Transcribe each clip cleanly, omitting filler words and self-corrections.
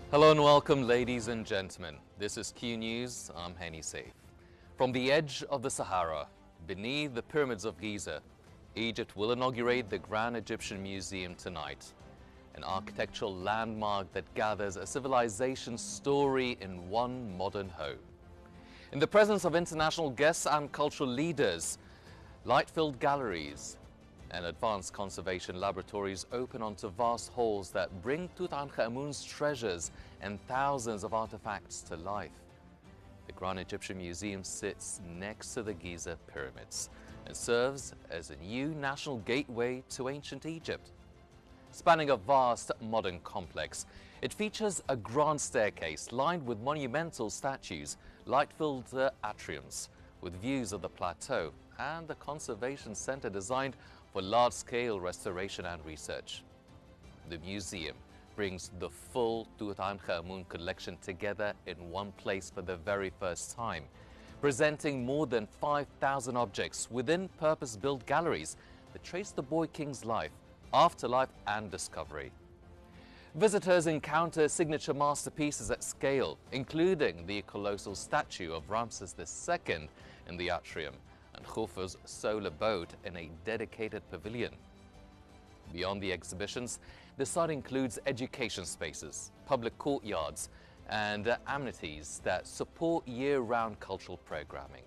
Hello and welcome, ladies and gentlemen. This is Q News. I'm Henny Saif. From the edge of the Sahara, beneath the pyramids of Giza, Egypt will inaugurate the Grand Egyptian Museum tonight, an architectural landmark that gathers a civilization's story in one modern home. In the presence of international guests and cultural leaders, light-filled galleries and advanced conservation laboratories open onto vast halls that bring Tutankhamun's treasures and thousands of artifacts to life. The Grand Egyptian Museum sits next to the Giza pyramids and serves as a new national gateway to ancient Egypt. Spanning a vast modern complex, it features a grand staircase lined with monumental statues, light-filled atriums with views of the plateau, and a conservation center designed for large-scale restoration and research. The museum brings the full Tutankhamun collection together in one place for the very first time, presenting more than 5,000 objects within purpose-built galleries that trace the boy king's life, afterlife and discovery. Visitors encounter signature masterpieces at scale, including the colossal statue of Ramses II in the atrium and Khufu's solar boat in a dedicated pavilion. Beyond the exhibitions, the site includes education spaces, public courtyards, and amenities that support year-round cultural programming.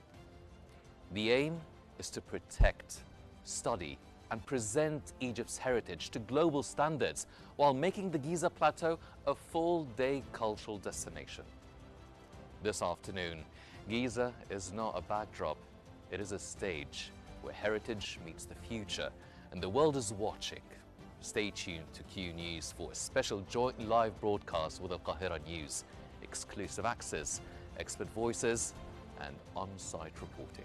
The aim is to protect, study, and present Egypt's heritage to global standards while making the Giza Plateau a full-day cultural destination. This afternoon, Giza is not a backdrop. It is a stage where heritage meets the future, and the world is watching. Stay tuned to Q News for a special joint live broadcast with Al Qnews, exclusive access, expert voices, and on-site reporting.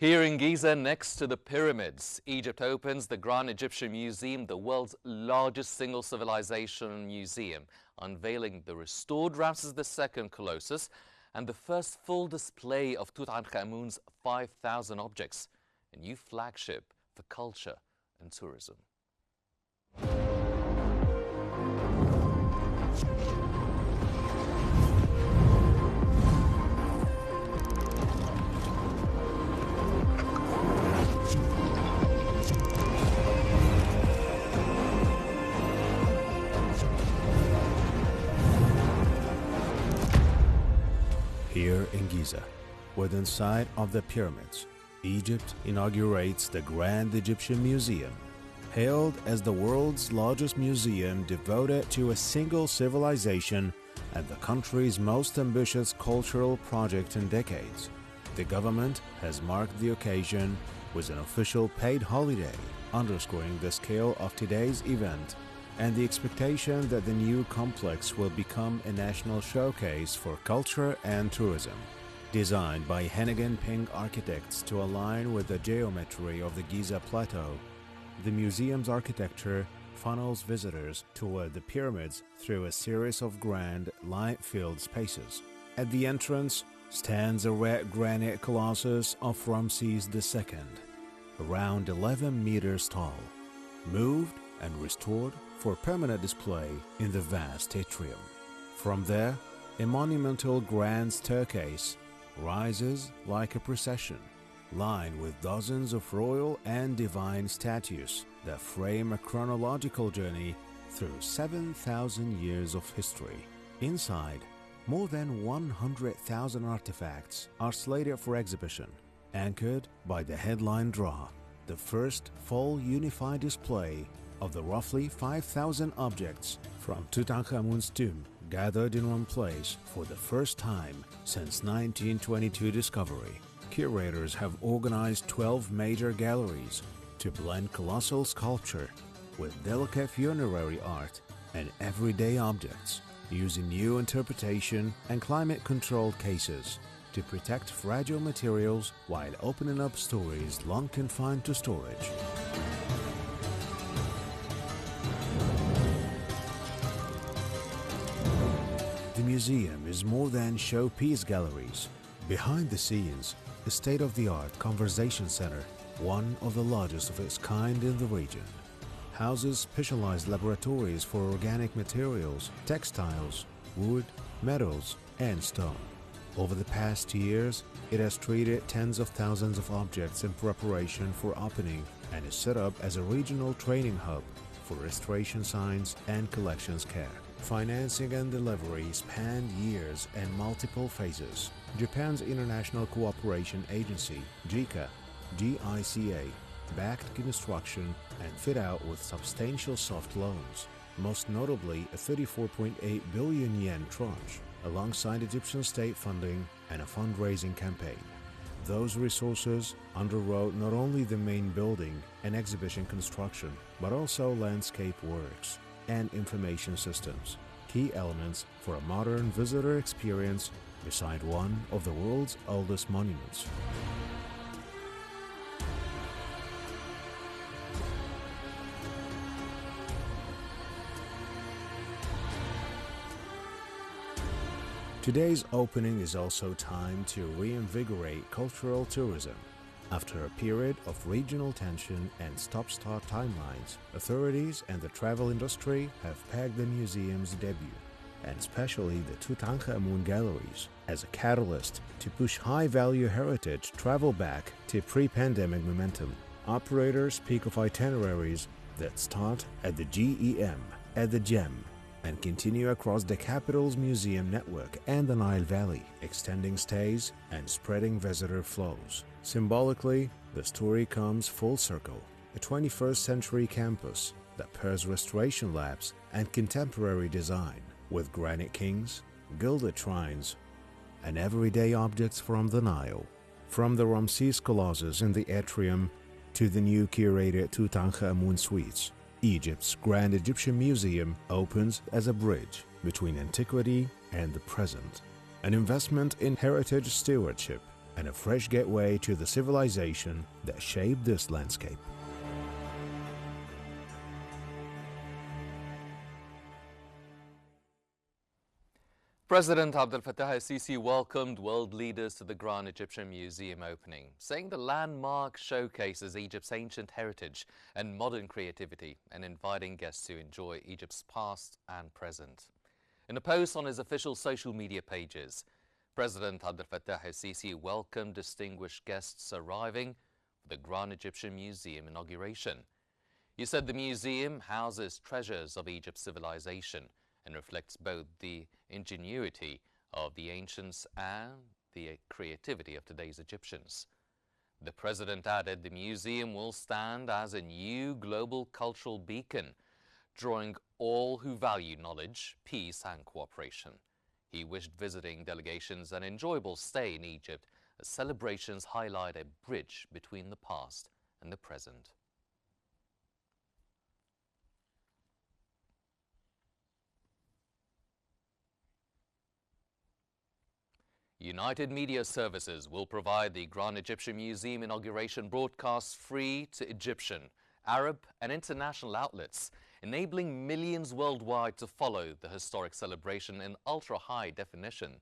Here in Giza, next to the pyramids, Egypt opens the Grand Egyptian Museum, the world's largest single civilization museum, unveiling the restored Ramses II Colossus and the first full display of Tutankhamun's 5,000 objects, a new flagship for culture and tourism. Here in Giza, within sight of the pyramids, Egypt inaugurates the Grand Egyptian Museum. Hailed as the world's largest museum devoted to a single civilization and the country's most ambitious cultural project in decades, the government has marked the occasion with an official paid holiday, underscoring the scale of today's event and the expectation that the new complex will become a national showcase for culture and tourism. Designed by Hennigan Ping architects to align with the geometry of the Giza Plateau, the museum's architecture funnels visitors toward the pyramids through a series of grand, light-filled spaces. At the entrance stands a red granite colossus of Ramses II, around 11 meters tall, moved and restored for permanent display in the vast atrium. From there, a monumental grand staircase rises like a procession, lined with dozens of royal and divine statues that frame a chronological journey through 7,000 years of history. Inside, more than 100,000 artifacts are slated for exhibition, anchored by the headline draw, the first full unified display of the roughly 5,000 objects from Tutankhamun's tomb gathered in one place for the first time since 1922 discovery. Curators have organized 12 major galleries to blend colossal sculpture, with delicate funerary art and everyday objects, using new interpretation and climate-controlled cases to protect fragile materials while opening up stories long confined to storage. The museum is more than showpiece galleries. Behind the scenes, a state-of-the-art conversation center, one of the largest of its kind in the region, houses specialized laboratories for organic materials, textiles, wood, metals, and stone. Over the past years, it has treated tens of thousands of objects in preparation for opening and is set up as a regional training hub for restoration science and collections care. Financing and delivery spanned years and multiple phases. Japan's International Cooperation Agency, GICA, backed construction and fit out with substantial soft loans, most notably a 34.8 billion yen tranche, alongside Egyptian state funding and a fundraising campaign. Those resources underwrote not only the main building and exhibition construction, but also landscape works and information systems, key elements for a modern visitor experience beside one of the world's oldest monuments. Today's opening is also timed to reinvigorate cultural tourism. After a period of regional tension and stop-start timelines, authorities and the travel industry have pegged the museum's debut, and especially the Tutankhamun galleries, as a catalyst to push high-value heritage travel back to pre-pandemic momentum. Operators speak of itineraries that start at the GEM, at the GEM, and continue across the capital's museum network and the Nile Valley, extending stays and spreading visitor flows. Symbolically, the story comes full circle. A 21st century campus that pairs restoration labs and contemporary design with granite kings, gilded shrines, and everyday objects from the Nile. From the Ramses colossus in the atrium to the new curated Tutankhamun suites, Egypt's Grand Egyptian Museum opens as a bridge between antiquity and the present, an investment in heritage stewardship and a fresh gateway to the civilization that shaped this landscape. President Abdel Fattah el-Sisi welcomed world leaders to the Grand Egyptian Museum opening, saying the landmark showcases Egypt's ancient heritage and modern creativity and inviting guests to enjoy Egypt's past and present. In a post on his official social media pages, President Abdel Fattah el-Sisi welcomed distinguished guests arriving for the Grand Egyptian Museum inauguration. He said the museum houses treasures of Egypt's civilization and reflects both the ingenuity of the ancients and the creativity of today's Egyptians. The president added the museum will stand as a new global cultural beacon, drawing all who value knowledge, peace and cooperation. He wished visiting delegations an enjoyable stay in Egypt as celebrations highlight a bridge between the past and the present. United Media Services will provide the Grand Egyptian Museum inauguration broadcasts free to Egyptian, Arab and international outlets, enabling millions worldwide to follow the historic celebration in ultra-high definition.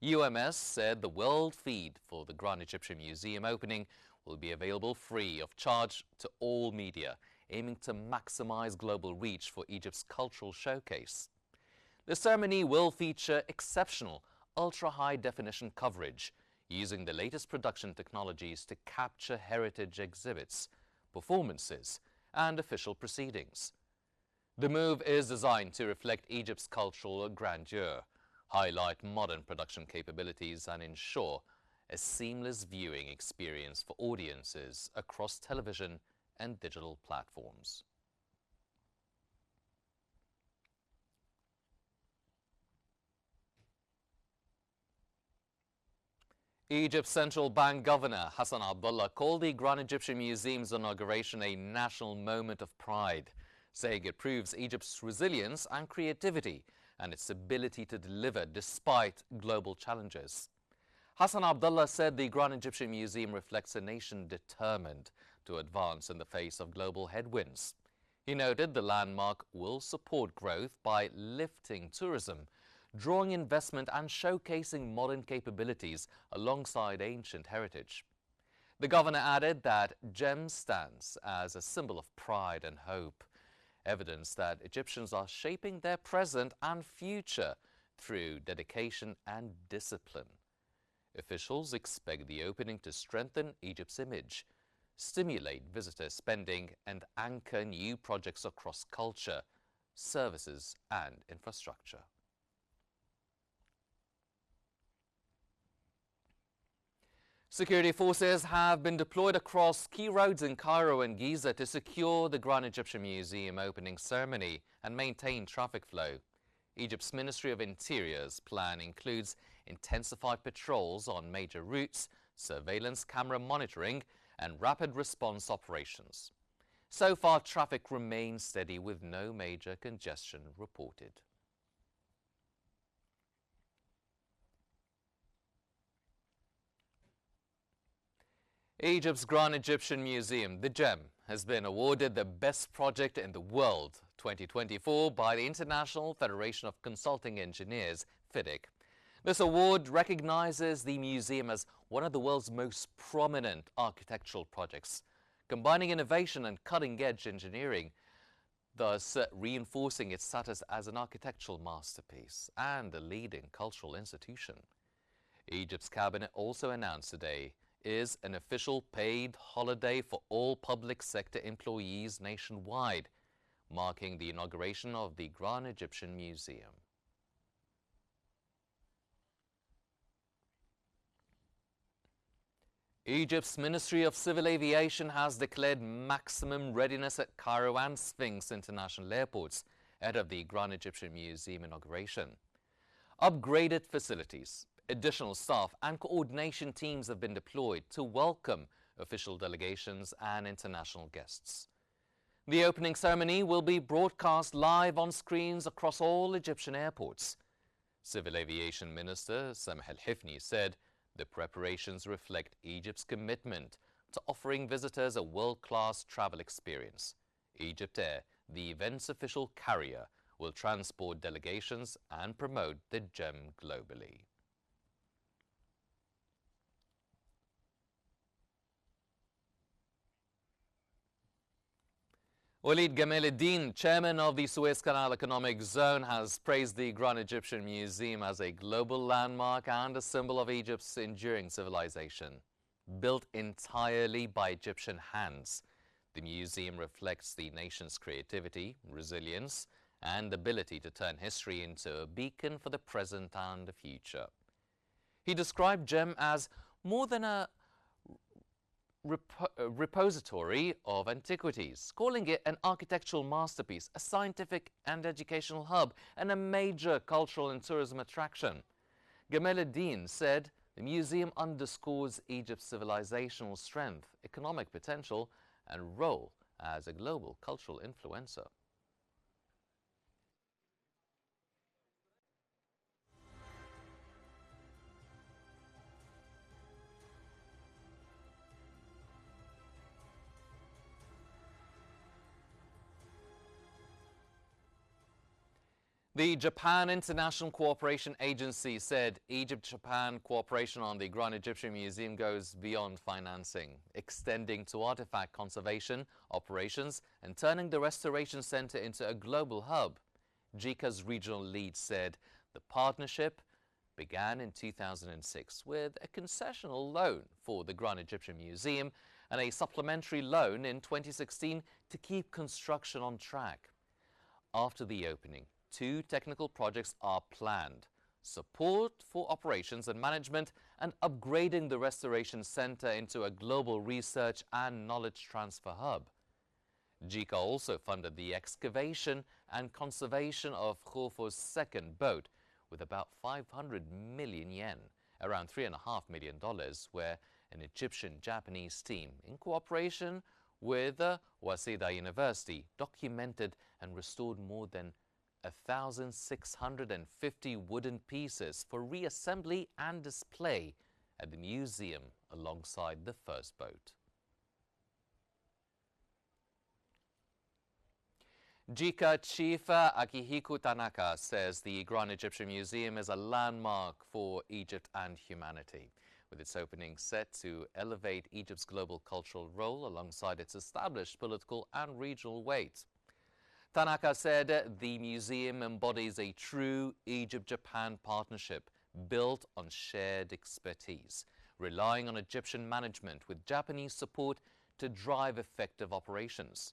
UMS said the world feed for the Grand Egyptian Museum opening will be available free of charge to all media, aiming to maximize global reach for Egypt's cultural showcase. The ceremony will feature exceptional ultra-high definition coverage using the latest production technologies to capture heritage exhibits, performances, and official proceedings. The move is designed to reflect Egypt's cultural grandeur, highlight modern production capabilities, and ensure a seamless viewing experience for audiences across television and digital platforms. Egypt's central bank governor Hassan Abdullah called the Grand Egyptian Museum's inauguration a national moment of pride, saying it proves Egypt's resilience and creativity and its ability to deliver despite global challenges. Hassan Abdullah said the Grand Egyptian Museum reflects a nation determined to advance in the face of global headwinds. He noted the landmark will support growth by lifting tourism, drawing investment and showcasing modern capabilities alongside ancient heritage. The governor added that GEM stands as a symbol of pride and hope, evidence that Egyptians are shaping their present and future through dedication and discipline. Officials expect the opening to strengthen Egypt's image, stimulate visitor spending, and anchor new projects across culture, services, and infrastructure. Security forces have been deployed across key roads in Cairo and Giza to secure the Grand Egyptian Museum opening ceremony and maintain traffic flow. Egypt's Ministry of Interior's plan includes intensified patrols on major routes, surveillance camera monitoring, and rapid response operations. So far, traffic remains steady with no major congestion reported. Egypt's Grand Egyptian Museum, the GEM, has been awarded the Best Project in the World 2024 by the International Federation of Consulting Engineers, FIDIC. This award recognizes the museum as one of the world's most prominent architectural projects, combining innovation and cutting-edge engineering, thus reinforcing its status as an architectural masterpiece and a leading cultural institution. Egypt's cabinet also announced today is an official paid holiday for all public sector employees nationwide, marking the inauguration of the Grand Egyptian Museum. Egypt's Ministry of Civil Aviation has declared maximum readiness at Cairo and Sphinx international airports ahead of the Grand Egyptian Museum inauguration. Upgraded facilities, additional staff and coordination teams have been deployed to welcome official delegations and international guests. The opening ceremony will be broadcast live on screens across all Egyptian airports. Civil Aviation Minister Sameh Al-Hifni said the preparations reflect Egypt's commitment to offering visitors a world-class travel experience. Egypt Air, the event's official carrier, will transport delegations and promote the GEM globally. Walid Gamal-Eddin, chairman of the Suez Canal Economic Zone, has praised the Grand Egyptian Museum as a global landmark and a symbol of Egypt's enduring civilization. Built entirely by Egyptian hands, the museum reflects the nation's creativity, resilience, and ability to turn history into a beacon for the present and the future. He described GEM as more than a repository of antiquities, calling it an architectural masterpiece, a scientific and educational hub, and a major cultural and tourism attraction. Gamal-Eddin said the museum underscores Egypt's civilizational strength, economic potential, and role as a global cultural influencer. The Japan International Cooperation Agency said Egypt-Japan cooperation on the Grand Egyptian Museum goes beyond financing, extending to artifact conservation, operations, and turning the restoration center into a global hub. JICA's regional lead said the partnership began in 2006 with a concessional loan for the Grand Egyptian Museum and a supplementary loan in 2016 to keep construction on track. After the opening, 2 technical projects are planned: support for operations and management and upgrading the restoration center into a global research and knowledge transfer hub. JICA also funded the excavation and conservation of Khufu's second boat with about 500 million yen, around $3.5 million, where an Egyptian-Japanese team, in cooperation with Waseda University, documented and restored more than 1,650 wooden pieces for reassembly and display at the museum alongside the first boat. JICA Chief Akihiko Tanaka says the Grand Egyptian Museum is a landmark for Egypt and humanity, with its opening set to elevate Egypt's global cultural role alongside its established political and regional weight. Tanaka said the museum embodies a true Egypt-Japan partnership built on shared expertise, relying on Egyptian management with Japanese support to drive effective operations.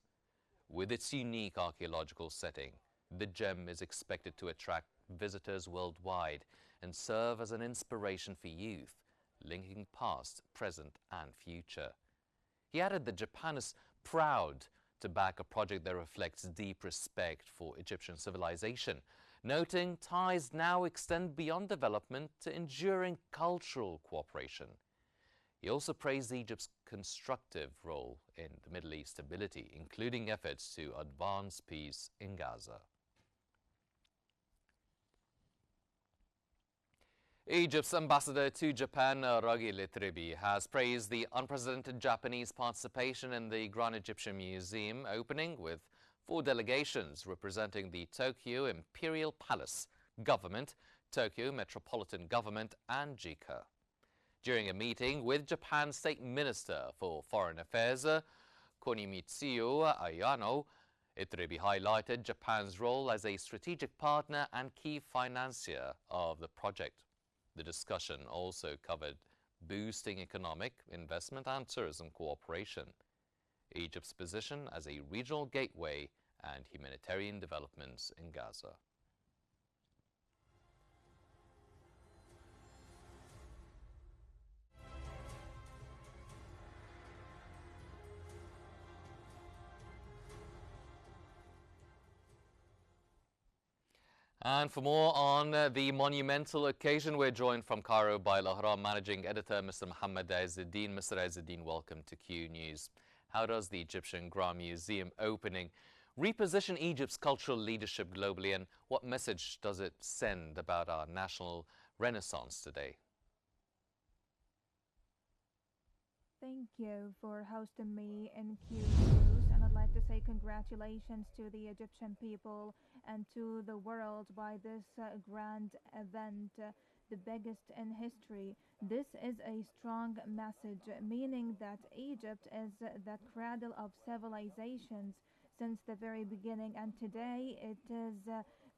With its unique archaeological setting, the gem is expected to attract visitors worldwide and serve as an inspiration for youth, linking past, present and future. He added that Japan is proud to back a project that reflects deep respect for Egyptian civilization, noting ties now extend beyond development to enduring cultural cooperation. He also praised Egypt's constructive role in the Middle East stability, including efforts to advance peace in Gaza. Egypt's ambassador to Japan, Raghi Letribi, has praised the unprecedented Japanese participation in the Grand Egyptian Museum opening, with 4 delegations representing the Tokyo Imperial Palace, Government, Tokyo Metropolitan Government and JICA. During a meeting with Japan's State Minister for Foreign Affairs, Konimitsuyo Ayano, Itribi highlighted Japan's role as a strategic partner and key financier of the project. The discussion also covered boosting economic, investment and tourism cooperation, Egypt's position as a regional gateway and humanitarian developments in Gaza. And for more on the monumental occasion, we're joined from Cairo by Al-Ahram Managing Editor, Mr. Mohammed Izzeddin. Mr. Izzeddin, welcome to Q News. How does the Egyptian Grand Museum opening reposition Egypt's cultural leadership globally, and what message does it send about our national renaissance today? Thank you for hosting me in Q News, and I'd like to say congratulations to the Egyptian people and to the world by this grand event, the biggest in history. This is a strong message, meaning that Egypt is the cradle of civilizations since the very beginning, and today it is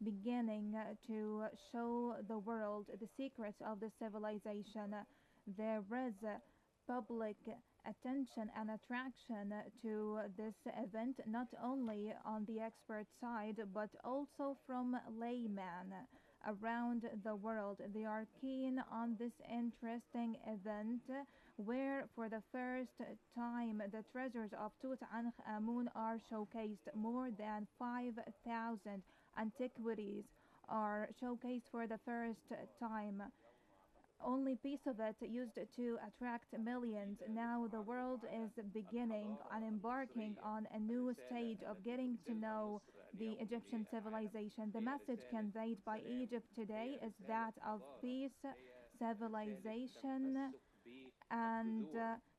beginning to show the world the secrets of the civilization. There is public attention and attraction to this event, not only on the expert side but also from laymen around the world. They are keen on this interesting event, where for the first time the treasures of Tutankhamun are showcased. More than 5,000 antiquities are showcased for the first time. Only piece of it used to attract millions. Now the world is beginning and embarking on a new stage of getting to know the Egyptian civilization. The message conveyed by Egypt today is that of peace, civilization, and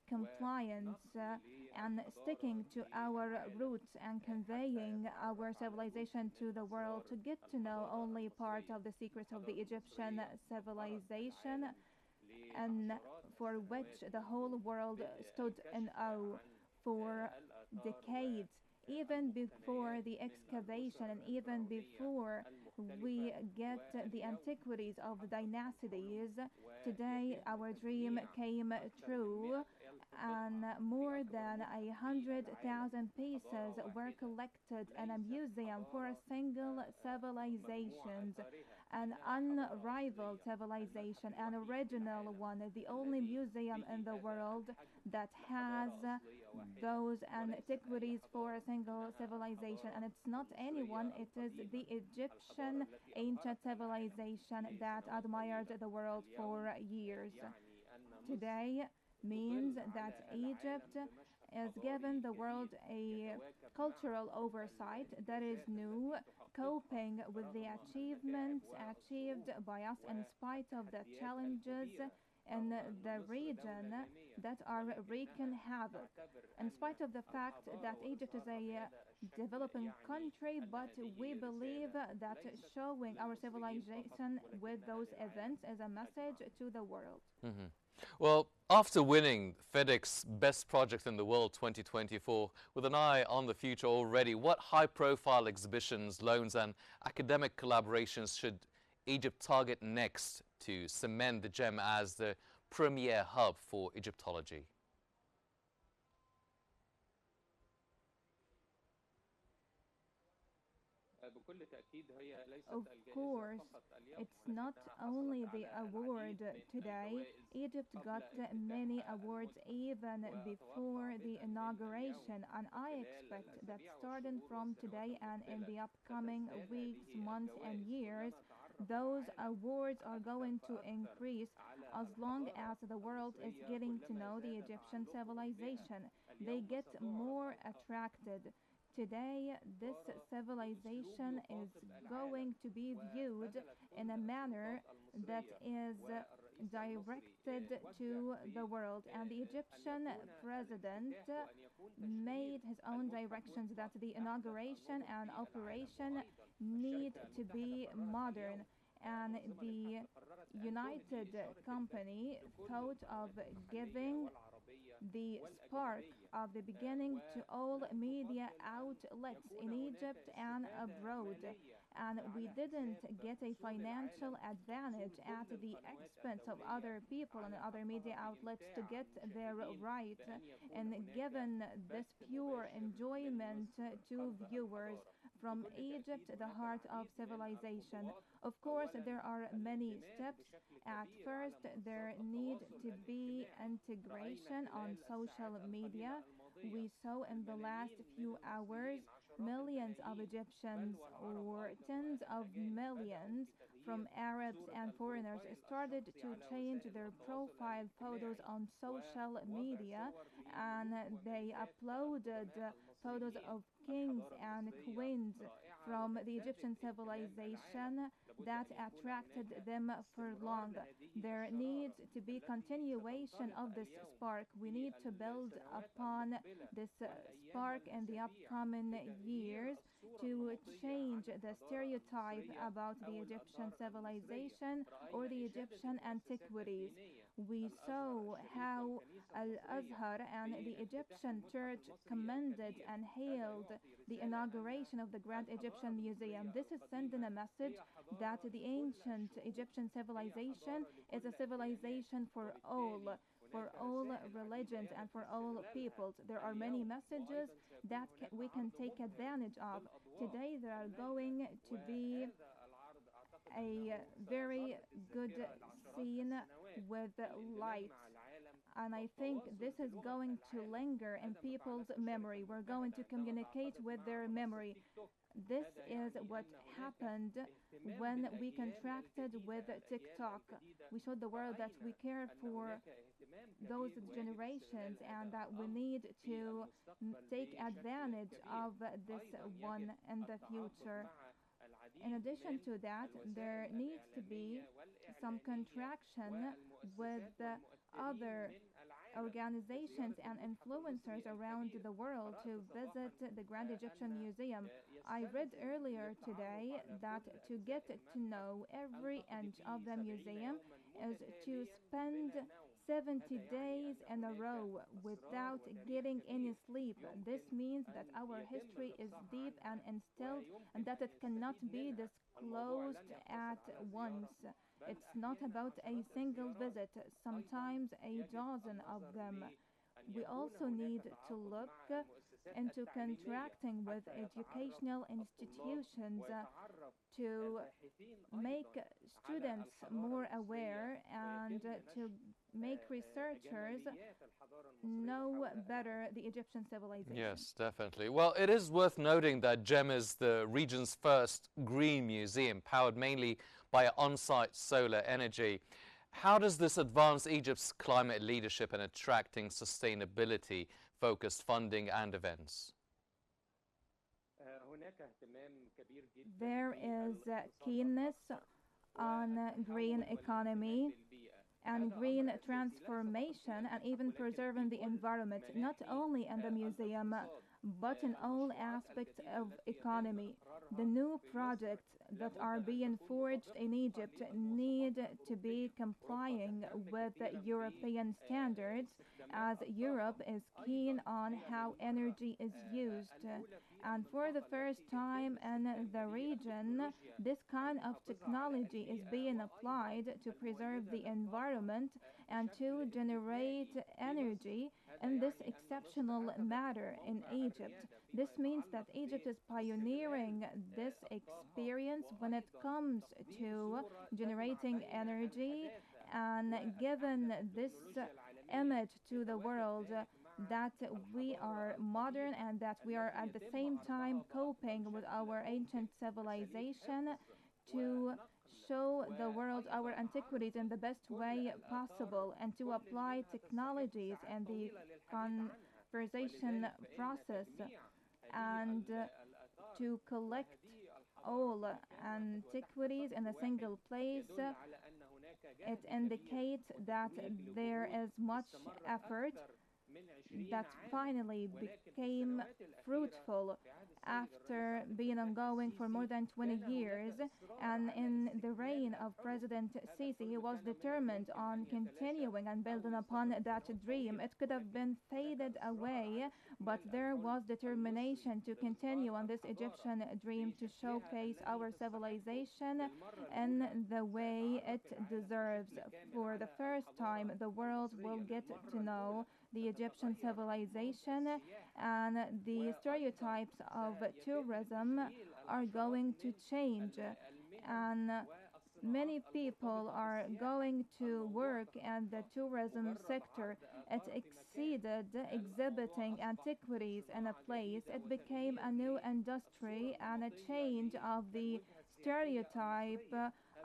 compliance, and sticking to our roots and conveying our civilization to the world to get to know only part of the secrets of the Egyptian civilization, and for which the whole world stood in awe for decades. Even before the excavation and even before we get the antiquities of dynasties, today our dream came true, and more than 100,000 pieces were collected in a museum for a single civilization, an unrivaled civilization, an original one, the only museum in the world that has those antiquities for a single civilization. And it's not anyone, it is the Egyptian ancient civilization that admired the world for years. Today means that Egypt has given the world a cultural oversight that is new, coping with the achievements achieved by us in spite of the challenges in the region that are wreaking havoc. In spite of the fact that Egypt is a developing country, but we believe that showing our civilization with those events is a message to the world. Mhm. Well, after winning FedEx Best Project in the World 2024, with an eye on the future already, what high-profile exhibitions, loans and academic collaborations should Egypt target next to cement the gem as the premier hub for Egyptology? Of course, it's not only the award today. Egypt got many awards even before the inauguration, and I expect that starting from today and in the upcoming weeks, months, and years, those awards are going to increase as long as the world is getting to know the Egyptian civilization. They get more attracted. Today, this civilization is going to be viewed in a manner that is directed to the world. And the Egyptian president made his own directions that the inauguration and operation need to be modern. And the United Company thought of giving the spark of the beginning to all media outlets in Egypt and abroad. And we didn't get a financial advantage at the expense of other people and other media outlets to get their right, and given this pure enjoyment to viewers from Egypt, the heart of civilization. Of course, there are many steps. At first, there need to be integration on social media. We saw in the last few hours millions of Egyptians or tens of millions from Arabs and foreigners started to change their profile photos on social media, and they uploaded photos of kings and queens from the Egyptian civilization that attracted them for long. There needs to be continuation of this spark. We need to build upon this spark in the upcoming years to change the stereotype about the Egyptian civilization or the Egyptian antiquities. We saw how Al-Azhar and the Egyptian church commended and hailed the inauguration of the Grand Egyptian Museum. This is sending a message that the ancient Egyptian civilization is a civilization for all religions and for all peoples. There are many messages that we can take advantage of. Today there are going to be a very good scene with lights. And I think this is going to linger in people's memory. We're going to communicate with their memory. This is what happened when we contracted with TikTok. We showed the world that we care for those generations and that we need to take advantage of this one in the future. In addition to that, there needs to be some contraction with other organizations and influencers around the world to visit the Grand Egyptian Museum. I read earlier today that to get to know every inch of the museum is to spend 70 days in a row without getting any sleep. This means that our history is deep and instilled and that it cannot be disclosed at once. It's not about a single visit, sometimes a dozen of them. We also need to look into contracting with educational institutions to make students more aware and to make researchers know better the Egyptian civilization. Yes, definitely. Well, it is worth noting that GEM is the region's first green museum, powered mainly by on-site solar energy. How does this advance Egypt's climate leadership in attracting sustainability focused funding and events? There is keenness on green economy and green transformation and even preserving the environment, not only in the museum but in all aspects of economy. The new projects that are being forged in Egypt need to be complying with European standards, as Europe is keen on how energy is used. And for the first time in the region, this kind of technology is being applied to preserve the environment and to generate energy in this exceptional matter in Egypt. This means that Egypt is pioneering this experience when it comes to generating energy and given this image to the world that we are modern and that we are at the same time coping with our ancient civilization to show the world our antiquities in the best way possible and to apply technologies and the conversation process and to collect all antiquities in a single place. It indicates that there is much effort that finally became fruitful after being ongoing for more than 20 years. And in the reign of President Sisi, he was determined on continuing and building upon that dream. It could have been faded away, but there was determination to continue on this Egyptian dream to showcase our civilization in the way it deserves. For the first time, the world will get to know the Egyptian civilization, and the stereotypes of tourism are going to change, and many people are going to work in the tourism sector. It exceeded exhibiting antiquities in a place. It became a new industry and a change of the stereotype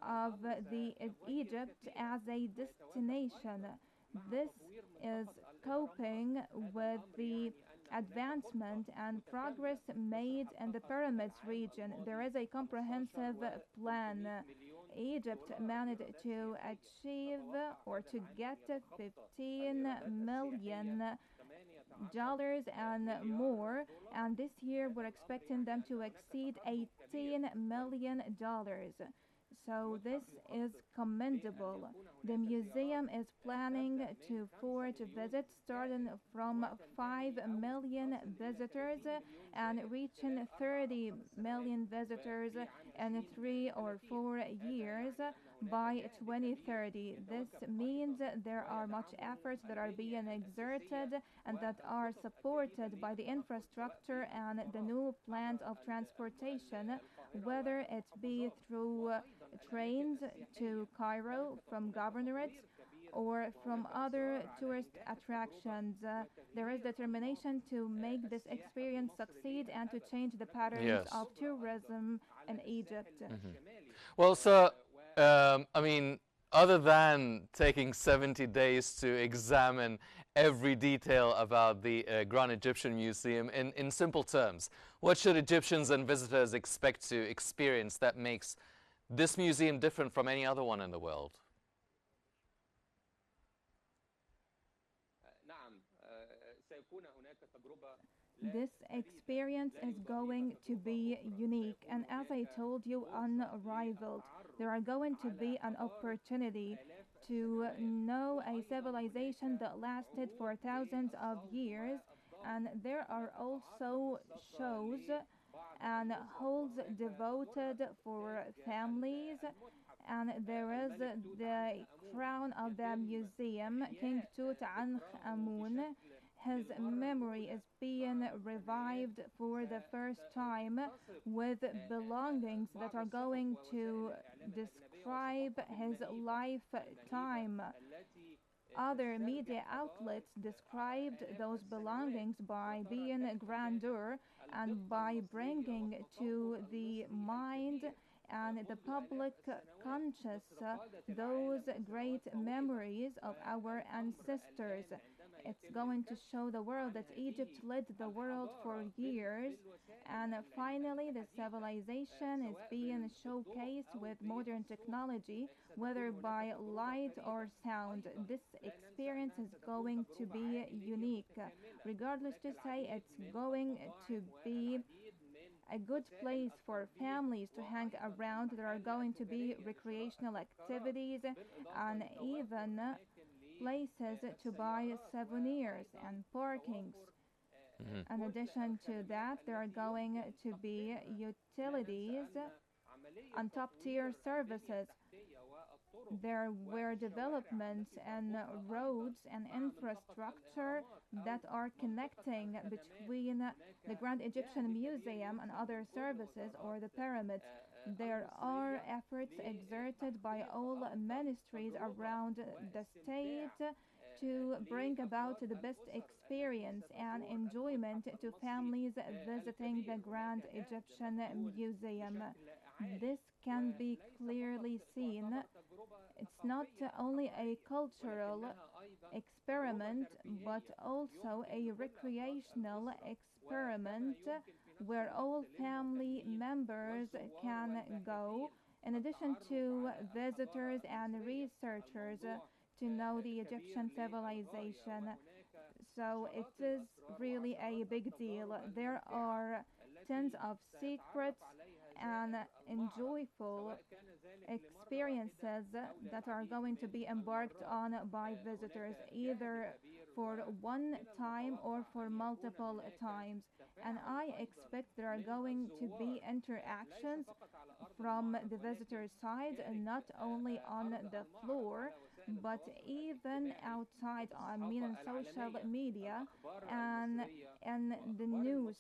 of the Egypt as a destination. This is coping with the advancement and progress made in the pyramids region. There is a comprehensive plan. Egypt managed to achieve or to get $15 million and more, and this year we're expecting them to exceed $18 million. So this is commendable. The museum is planning to forge visits starting from 5 million visitors and reaching 30 million visitors in 3 or 4 years by 2030. This means there are much efforts that are being exerted and that are supported by the infrastructure and the new plans of transportation, whether it be through trains to Cairo from governorates or from other tourist attractions. There is determination to make this experience succeed and to change the patterns Yes. of tourism in Egypt. Well, sir, I mean, other than taking 70 days to examine every detail about the Grand Egyptian Museum, in simple terms, what should Egyptians and visitors expect to experience that makes this museum different from any other one in the world? This experience is going to be unique and, as I told you, unrivaled. There are going to be an opportunity to know a civilization that lasted for thousands of years, and there are also shows and halls devoted for families, and there is the crown of the museum, King Tutankhamun. His memory is being revived for the first time with belongings that are going to describe his lifetime. Other media outlets described those belongings by being grandeur and by bringing to the mind and the public conscious those great memories of our ancestors. it's going to show the world that Egypt led the world for years, and finally the civilization is being showcased with modern technology, whether by light or sound. This experience is going to be unique. Regardless to say, it's going to be a good place for families to hang around. There are going to be recreational activities and even places to buy souvenirs and parkings. Mhm. In addition to that, there are going to be utilities and top tier services. There were developments and roads and infrastructure that are connecting between the Grand Egyptian Museum and other services or the pyramids. There are efforts exerted by all ministries around the state to bring about the best experience and enjoyment to families visiting the Grand Egyptian Museum. This can be clearly seen. It's not only a cultural experiment, but also a recreational experiment where all family members can go, in addition to visitors and researchers to know the Egyptian civilization. So it is really a big deal. There are tons of secrets and enjoyable experiences that are going to be embarked on by visitors, either for one time or for multiple times. And I expect there are going to be interactions from the visitor side, and not only on the floor, but even outside, I mean, in social media and in the news.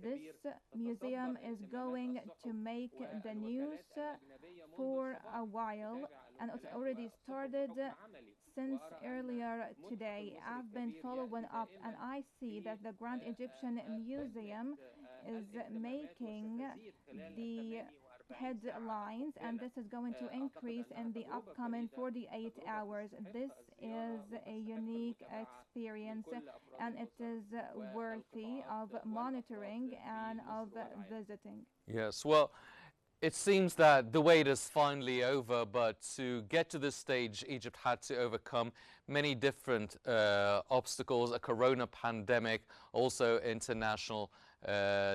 This museum is going to make the news for a while, and it's already started since earlier today. I've been following up, and I see that the Grand Egyptian Museum is making the headlines, and this is going to increase in the upcoming 48 hours. This is a unique experience, and it is worthy of monitoring and of visiting. Yes, well, it seems that the wait is finally over, but to get to this stage, Egypt had to overcome many different obstacles, a corona pandemic, also international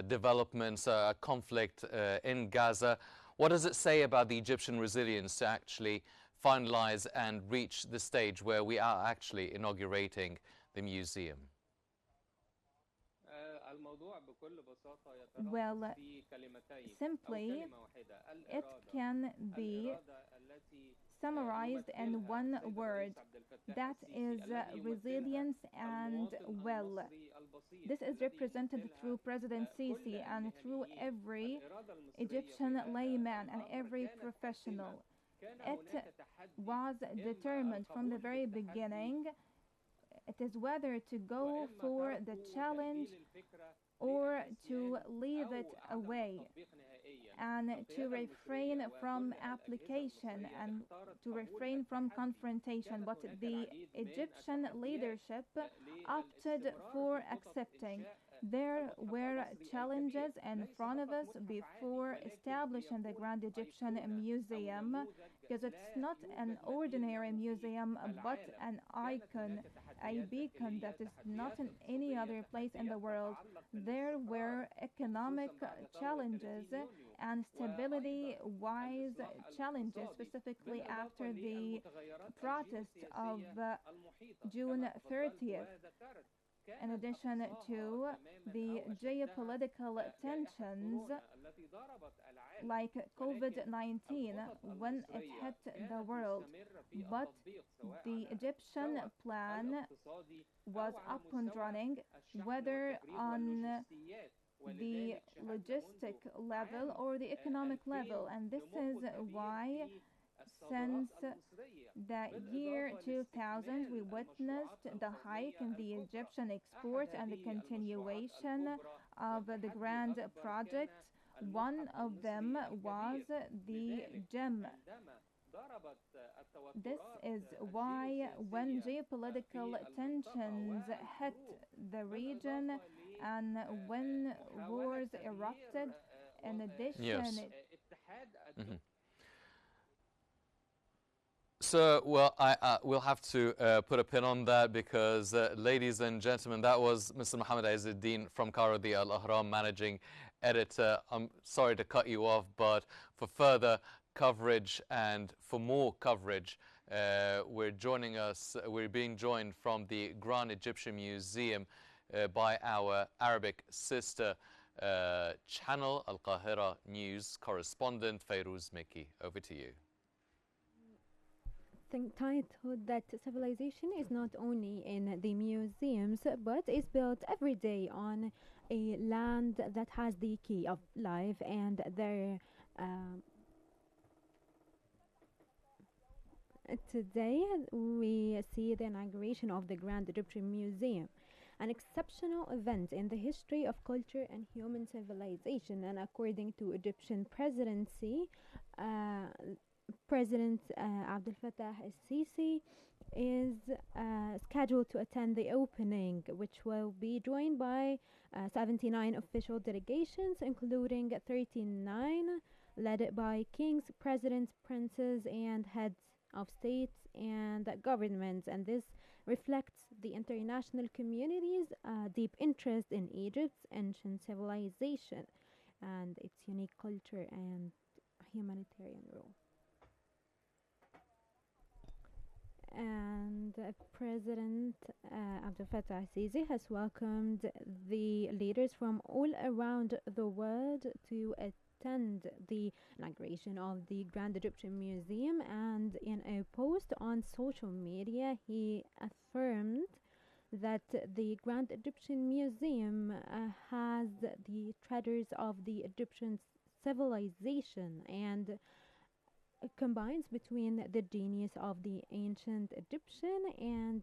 developments, conflict in Gaza. What does it say about the Egyptian resilience to actually finalize and reach the stage where we are actually inaugurating the museum? Well, simply, it can be summarized in one word, that is resilience and will. This is represented through President Sisi and through every Egyptian layman and every professional. It was determined from the very beginning. It is whether to go for the challenge or to leave it away, and to refrain from application and to refrain from confrontation. But the Egyptian leadership opted for accepting. There were challenges in front of us before establishing the Grand Egyptian Museum, because it's not an ordinary museum but an icon, a beacon that is not in any other place in the world. There were economic challenges and stability-wise challenges, specifically after the protest of June 30th. In addition to the geopolitical tensions like COVID-19 when it hit the world. But the Egyptian plan was up and running, whether on the logistic level or the economic level. And this is why since the year 2000 we witnessed the hike in the Egyptian export and the continuation of the grand projects. One of them was the gem This is why, when geopolitical tensions hit the region and when wars erupted, in addition, Yes. Mhm. So, well, I will have to put a pin on that because, ladies and gentlemen, that was Mr. Mohammed Izzuddin from Cairo, the Al Ahram managing editor. I'm sorry to cut you off, but for further coverage and for more coverage, we're being joined from the Grand Egyptian Museum by our Arabic sister channel, Al Qahira News correspondent Fayrouz Meki. Over to you. Think titled that civilization is not only in the museums but is built every day on a land that has the key of life and their today we see the inauguration of the Grand Egyptian Museum, an exceptional event in the history of culture and human civilization. And according to Egyptian presidency, uh, President Abdel Fattah el-Sisi is scheduled to attend the opening, which will be joined by 79 official delegations, including 39 led by kings, presidents, princes, and heads of states and governments. And this reflects the international community's deep interest in Egypt's ancient civilization and its unique culture and humanitarian role. And President Abdel Fattah al-Sisi has welcomed the leaders from all around the world to attend the inauguration of the Grand Egyptian Museum. And in a post on social media, he affirmed that the Grand Egyptian Museum has the treasures of the Egyptian civilization and combines between the genius of the ancient Egyptian and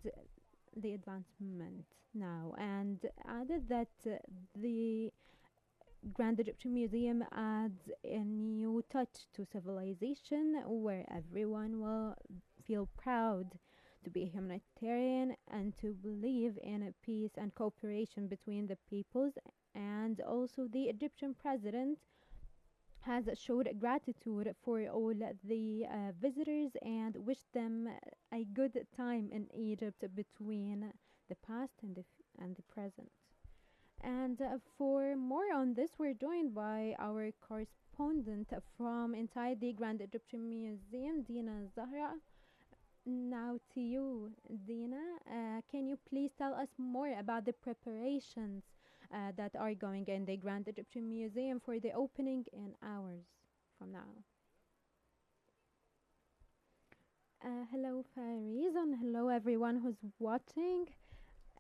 the advancement now, and added that the Grand Egyptian Museum adds a new touch to civilization where everyone will feel proud to be a humanitarian and to believe in a peace and cooperation between the peoples. And also the Egyptian president has showed gratitude for all the visitors and wished them a good time in Egypt between the past and and the present. And for more on this, we're joined by our correspondent from inside the Grand Egyptian Museum, Dina Zahra. Now to you, Dina. Can you please tell us more about the preparations that are going in the Grand Egyptian Museum for the opening in hours from now? Hello, Faris, and hello everyone who's watching.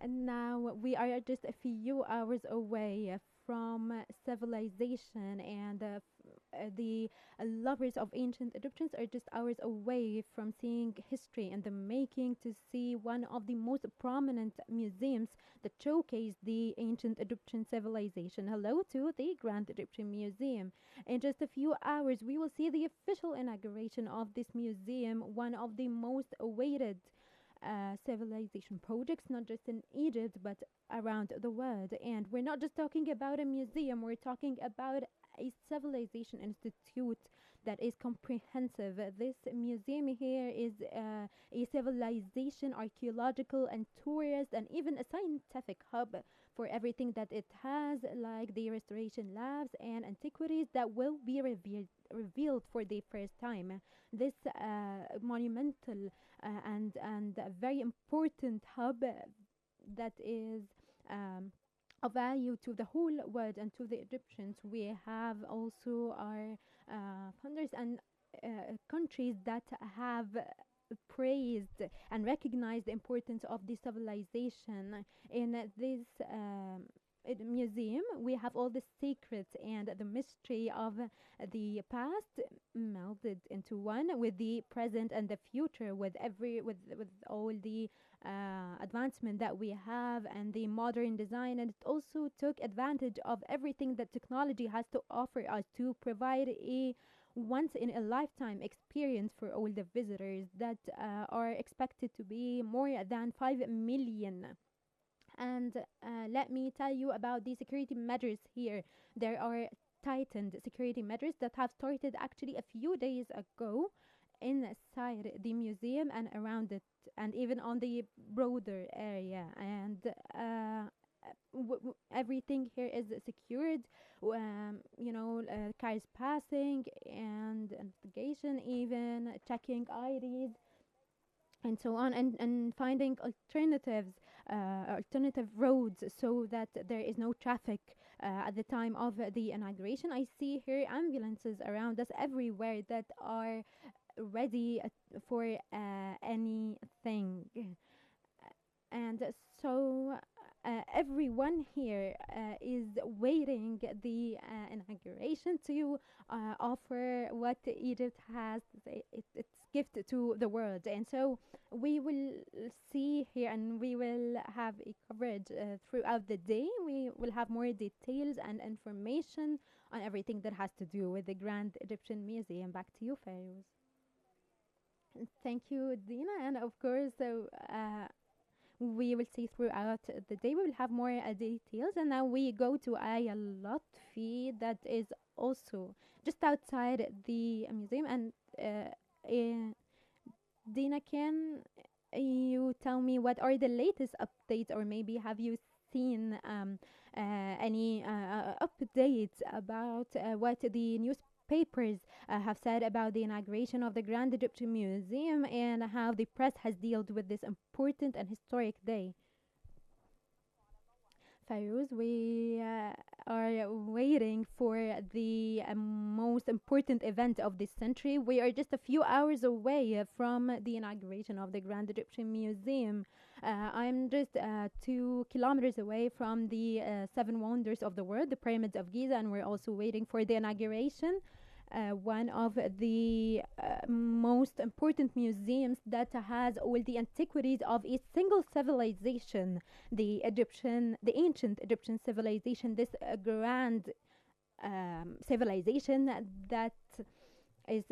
And now we are just a few hours away from civilization, and the lovers of ancient Egyptians are just hours away from seeing history in the making to see one of the most prominent museums that showcase the ancient Egyptian civilization. Hello to the Grand Egyptian Museum. In just a few hours, we will see the official inauguration of this museum, one of the most awaited civilization projects, not just in Egypt but around the world. And we're not just talking about a museum, we're talking about a civilization institute that is comprehensive. This museum here is a civilization, archaeological, and tourist, and even a scientific hub for everything that it has, like the restoration labs and antiquities that will be revealed for the first time. This monumental and a very important hub that is of value to the whole world and to the Egyptians. We have also our funders and countries that have praised and recognized the importance of the civilization. In this museum, we have all the secrets and the mystery of the past melded into one with the present and the future, with all the advancement that we have and the modern design. And it also took advantage of everything that technology has to offer us to provide a once in a lifetime experience for all the visitors that are expected to be more than 5 million. And let me tell you about the security measures here. There are tightened security measures that have started actually a few days ago inside the museum and around it, and even on the broader area. And everything here is secured. Cars passing and investigation, even checking IDs and so on, and finding alternative roads so that there is no traffic at the time of the inauguration. I see here ambulances around us everywhere that are ready for anything. And so everyone here is waiting the inauguration to offer what Egypt has its gift to the world. And so we will see here, and we will have a coverage throughout the day. We will have more details and information on everything that has to do with the Grand Egyptian Museum. Back to you, Farouz. Thank you, Dina. And of course, we will see throughout the day. We will have more details. And now we go to Aya Lotfi, that is also just outside the museum. And Dina, can you tell me what are the latest updates, or maybe have you seen any updates about what the newspapers have said about the inauguration of the Grand Egyptian Museum and how the press has dealt with this important and historic day? Fayouz, we are waiting for the most important event of this century. We are just a few hours away from the inauguration of the Grand Egyptian Museum. I'm just 2 kilometers away from the 7 wonders of the world, the pyramids of Giza, and we're also waiting for the inauguration. One of the most important museums that has all the antiquities of a single civilization, the ancient Egyptian civilization, this grand civilization that is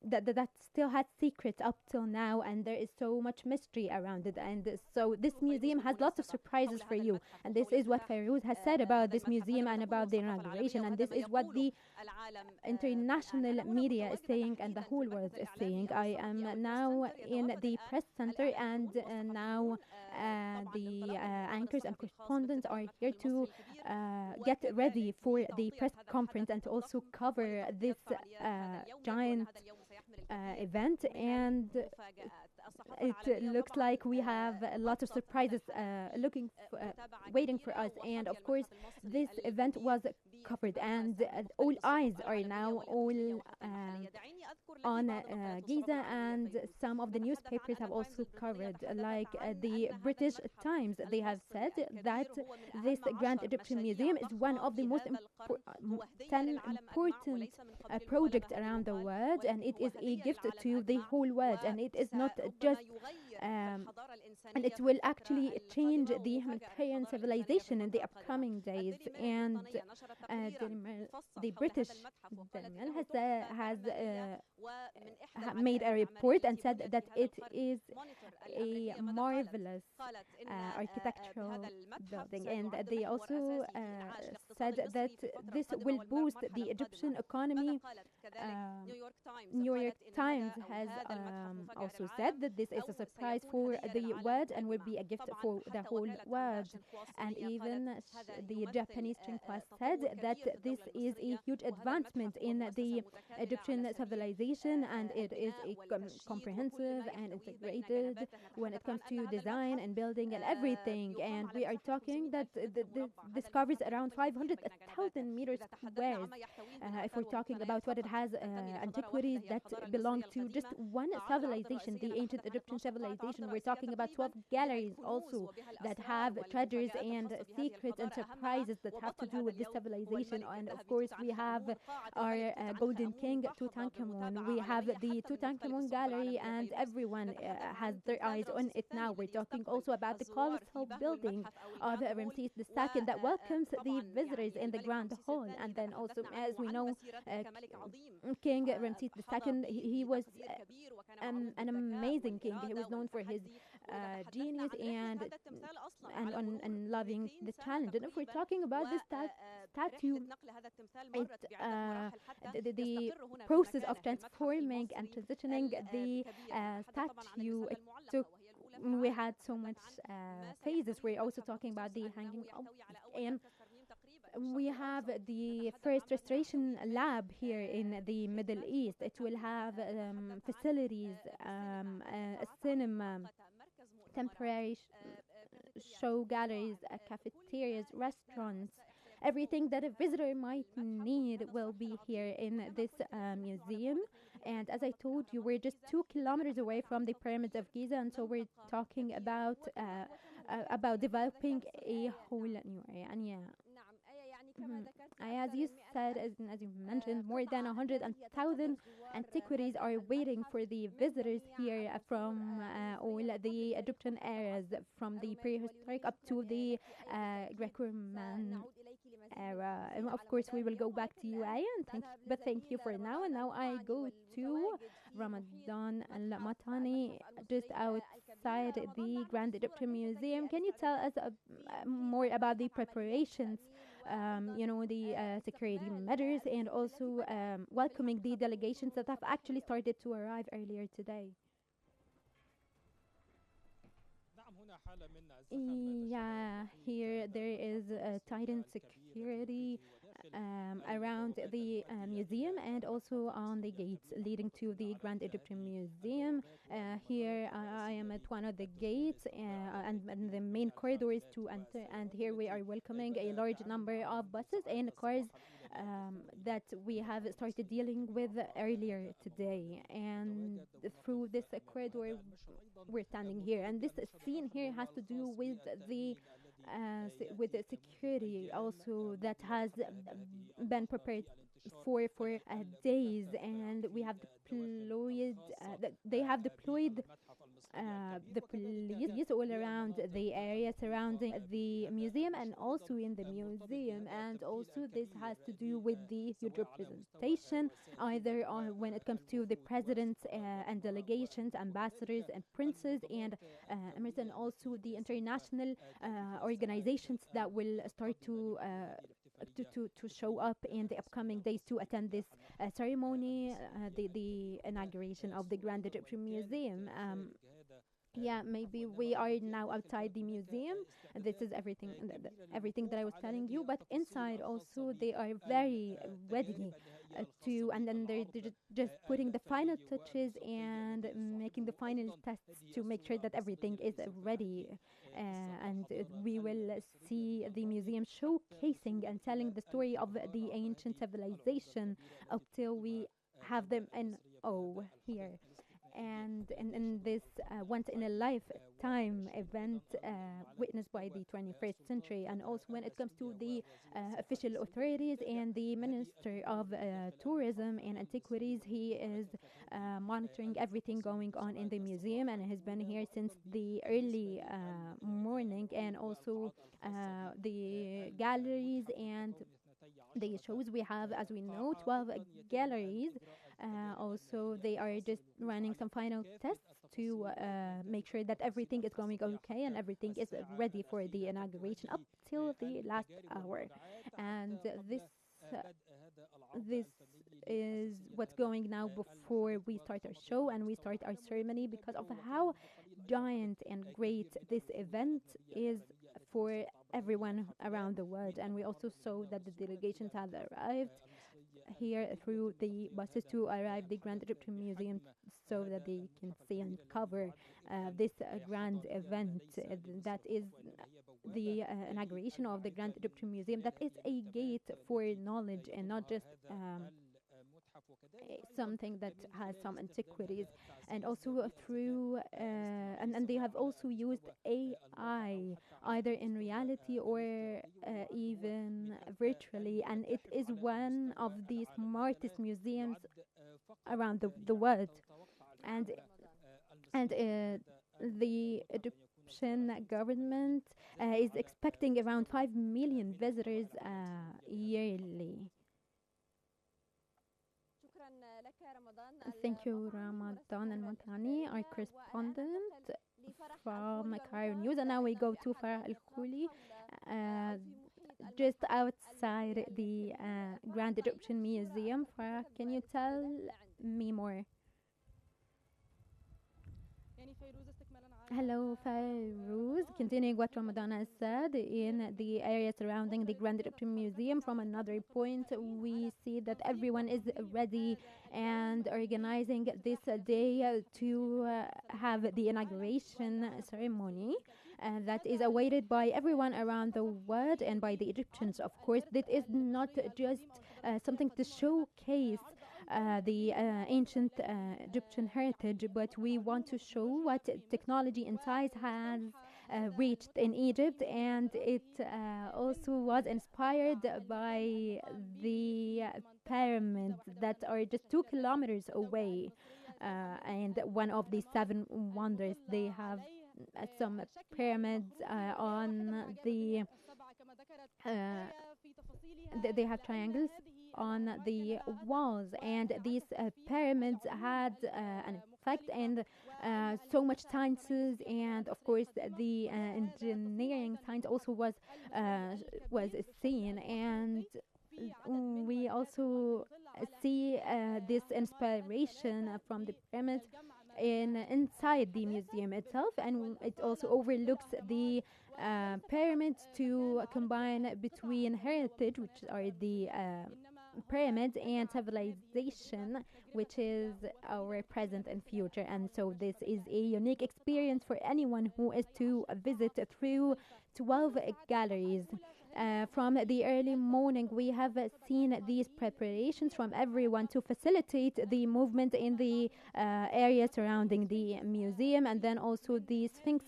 that still has secrets up till now, and there is so much mystery around it. And so this museum has lots of surprises for you, and this is what Farouz has said about this museum and about the inauguration, and this is what the international media is saying and the whole world is saying. I am now in the press center, and now the anchors and correspondents are here to get ready for the press conference and to also cover this giant event. And it looks like we have a lot of surprises waiting for us. And of course, this event was covered, and all eyes are now on Giza, and some of the newspapers have also covered, like the British Times. They have said that this Grand Egyptian Museum is one of the most 10 important projects around the world, and it is a gift to the whole world, and it is not just and it will actually change the humanitarian civilization in the upcoming days. And the British has made a report and said that it is a marvelous architectural building, and they also said that this will boost the Egyptian economy. New York Times has also said that this is a surprise for the world and will be a gift for the whole world. And even the Japanese Xinhua said that this is a huge advancement in the Egyptian civilization, and it is a comprehensive and integrated when it comes to design and building and everything. And we are talking that this covers around 500,000 meters squares. If we're talking about what it has antiquities that belong to just one civilization, the ancient Egyptian civilization, we're talking about 12 galleries also that have treasures and secrets and surprises that have to do with this civilization. And of course, we have our golden king Tutankhamun, we have the Tutankhamun gallery, and everyone has their eyes on it now. We're talking also about the colossal building of Ramses II that welcomes the visitors in the Grand Hall. And then also, as we know, King Ramses II, he was an amazing king. He was known for his genius and loving the challenge. And if we're talking about this statue, it, the process of transforming and transitioning the statue, it took, we had so much phases. We're also talking about the hanging up, and we have the first restoration lab here in the Middle East. It will have facilities, a cinema, temporary show galleries, cafeterias, restaurants. Everything that a visitor might need will be here in this museum. And as I told you, we're just 2 kilometers away from the pyramids of Giza, and so we're talking about developing a whole new area. And yeah, as you said, as you mentioned, more than 100,000 antiquities are waiting for the visitors here from all the Egyptian eras, from the prehistoric up to the Greco-Roman era. And of course, we will go back to you, Aya, but thank you for now. And now I go to Ramadan al-Matani, just outside the Grand Egyptian Museum. Can you tell us more about the preparations, the security measures, and also welcoming the delegations that have actually started to arrive earlier today? Yeah, here there is a tightened security around the museum and also on the gates leading to the Grand Egyptian Museum. Here I am at one of the gates and the main corridors to enter, and here we are welcoming a large number of buses and cars that we have started dealing with earlier today. And through this corridor we're standing here, and this scene here has to do with the security also that has been prepared for days, and we have deployed they have deployed the police all around the area surrounding the museum and also in the museum. And also this has to do with the huge representation, either when it comes to the presidents and delegations, ambassadors and princes and emirs, and also the international organizations that will start to show up in the upcoming days to attend this ceremony, the inauguration of the Grand Egyptian Museum. Yeah, maybe we are now outside the museum. This is everything that I was telling you. But inside also they are very ready and then they're just putting the final touches and making the final tests to make sure that everything is ready. And we will see the museum showcasing and telling the story of the ancient civilization up till we have them in here. And in this once in a lifetime event witnessed by the 21st century. And also when it comes to the official authorities and the Minister of Tourism and Antiquities, he is monitoring everything going on in the museum and has been here since the early morning. And also the galleries and the shows, we have, as we know, 12 galleries. Also they are just running some final tests to make sure that everything is going okay and everything is ready for the inauguration up till the last hour. And this is what's going now before we start our show and we start our ceremony, because of how giant and great this event is for everyone around the world. And we also saw that the delegations have arrived here through the buses to arrive the Grand Egyptian Museum so that they can see and cover this grand event. That is the inauguration of the Grand Egyptian Museum. That is a gate for knowledge and not just something that has some antiquities. And also through and they have also used AI either in reality or even virtually, and it is one of the smartest museums around the world. And the Egyptian government is expecting around 5 million visitors yearly. Thank you, Ramadan Al-Matani, our correspondent from Cairo News. And now we go to Farah Al-Khuli, just outside the Grand Egyptian Museum. Farah, can you tell me more? Hello, Fairuz. Continuing what Ramadan has said, in the area surrounding the Grand Egyptian Museum, from another point, we see that everyone is ready and organizing this day to have the inauguration ceremony. That is awaited by everyone around the world and by the Egyptians, of course. This is not just something to showcase the ancient Egyptian heritage, but we want to show what technology and science has reached in Egypt, and it also was inspired by the pyramids that are just 2 kilometers away, and one of the seven wonders. They have some pyramids on the they have triangles on the walls, and these pyramids had an effect, and so much sciences, and of course the engineering science also was seen, and we also see this inspiration from the pyramids inside the museum itself, and it also overlooks the pyramids to combine between heritage, which are the pyramids, and civilization, which is our present and future. And so this is a unique experience for anyone who is to visit through 12 galleries. From the early morning, we have seen these preparations from everyone to facilitate the movement in the area surrounding the museum, and then also the Sphinx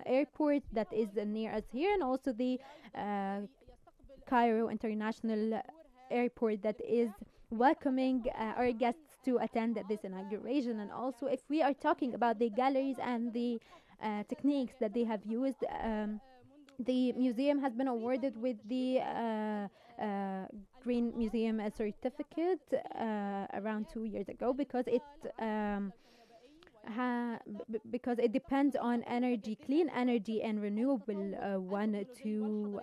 airport that is near us here, and also the Cairo International Airport that is welcoming our guests to attend this inauguration. And also, if we are talking about the galleries and the techniques that they have used, the museum has been awarded with the Green Museum certificate around 2 years ago, because it because it depends on energy, clean energy and renewable one, to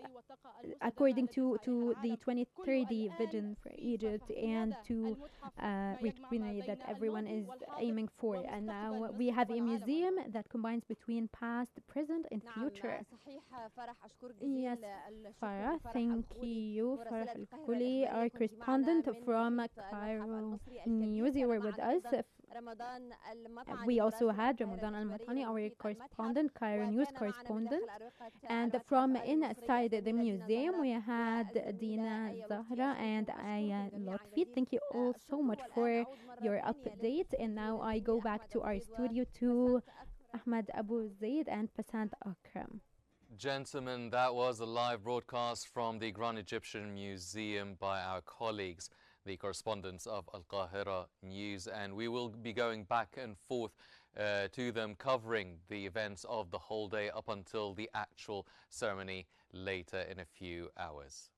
according to the 2030 vision for Egypt, and to reach greenery that everyone is aiming for. And now we have a museum that combines between past, present and future. Yes, Farah, thank you. Farah Al-Khuli, our correspondent from Cairo News, you were with us. We also had Ramadan Al-Matani, our correspondent, Cairo News correspondent. And from inside the museum, we had Dina Zahra and Aya Lotfi. Thank you all so much for your update. And now I go back to our studio to Ahmed Abu Zaid and Passant Akram. Gentlemen, that was a live broadcast from the Grand Egyptian Museum by our colleagues, the correspondents of Al News, and we will be going back and forth to them, covering the events of the whole day up until the actual ceremony later in a few hours.